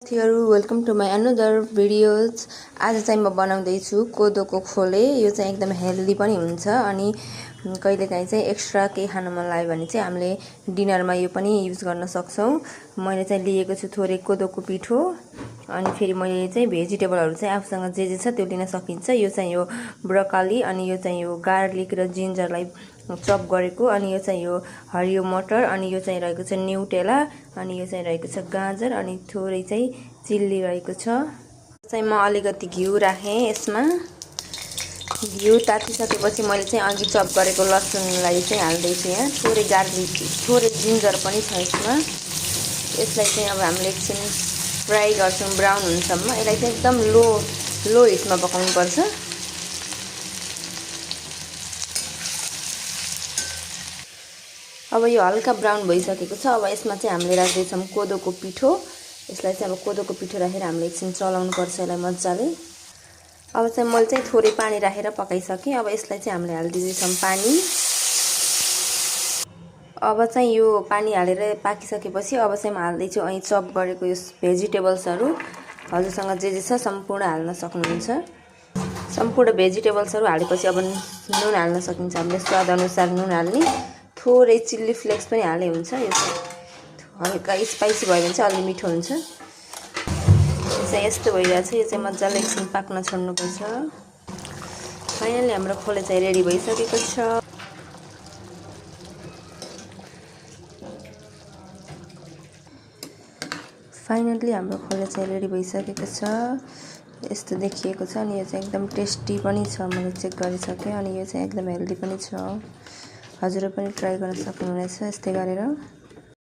साथीहरु welcome to my another videos. आज चाहिँ म बनाउँदैछु कोदोको खोले। यो चाहिँ एकदम हेल्दी पनि हुन्छ अनि कहिलेकाहीँ चाहिँ एक्स्ट्रा केही खान मन लाग्यो भने चाहिँ हामीले डिनरमा यो पनि युज गर्न सक्छौं। मैले चाहिँ लिएको छु थोरै कोदोको पिठो अनि फेरि मैले चाहिँ भेजिटेबलहरु चाहिँ आफूसँग जे छ त्यो लिन सकिन्छ। यो चाहिँ यो ब्रोकोली अनि यो चाहिँ यो गार्लिक र जिन्जरलाई चप गरेको अनि यो चाहिँ यो हरियो मटर अनि यो चाहिँ रहेको छ न्युटेला अनि यो चाहिँ रहेको छ गाजर अनि थोरै चाहिँ चिल्ली रहेको छ। चाहिँ म अलिकति घिउ राखे यसमा। घिउ तातिसकेपछि मैले चाहिँ अघि चप गरेको लसुनलाई चाहिँ हाल्दै छु। यहाँ थोरै गार्लिक थोरै जिन्जर पनि छ यसमा। यसलाई चाहिँ अब हामीले एकछिन फ्राई गर्छौं ब्राउन हुनसम्म। यसलाई चाहिँ एकदम लो हिटमा पकाउनु पर्छ। अब यो हल्का ब्राउन भइसकेको छ। अब यसमा चाहिँ हामीले राख्दै छौं कोदोको पिठो। यसलाई चाहिँ अब कोदोको पिठो राखेर हामीले एकछिन चलाउनु पर्छ यसलाई मज्जाले। अब चाहिँ मैले चाहिँ थोरै पानी राखेर पकाइसके। अब यसलाई चाहिँ हामीले हाल्दिदै छौं पानी। अब चाहिँ यो पानी हालेर पाकिसकेपछि अब चाहिँ म हाल्दै छु अनि चप गरेको यो भेजिटेबल्सहरु। हजुरसँग जे छ सम्पूर्ण हाल्न सक्नुहुन्छ। सम्पूर्ण भेजिटेबल्सहरु हालेपछि अब नुन हाल्न सकिन्छ। हामीले स्वाद अनुसार नुन हाल्ने। थोरै चिल्ली फ्लेक्स पनि हाले हुन्छ। यो चाहिँ हल्का स्पाइसी भयो भने चाहिँ अलि मिठो हुन्छ। यो चाहिँ यस्तो भइरहेछ। यो चाहिँ मज्जाले एकछिन पाक्न छोड्नु पर्छ। फाइनली हाम्रो खोले चाहिँ रेडी भइसकेको छ। फाइनली हाम्रो खोले चाहिँ रेडी भइसकेको छ। यस्तो देखिएको छ अनि यो चाहिँ एकदम टेस्टी पनि छ। मैले चेक गरिसके अनि यो चाहिँ एकदम हेल्दी पनि छ। हजुरहरु पनि ट्राई गर्न सक्नुहुनेछ यस्तै गरेर।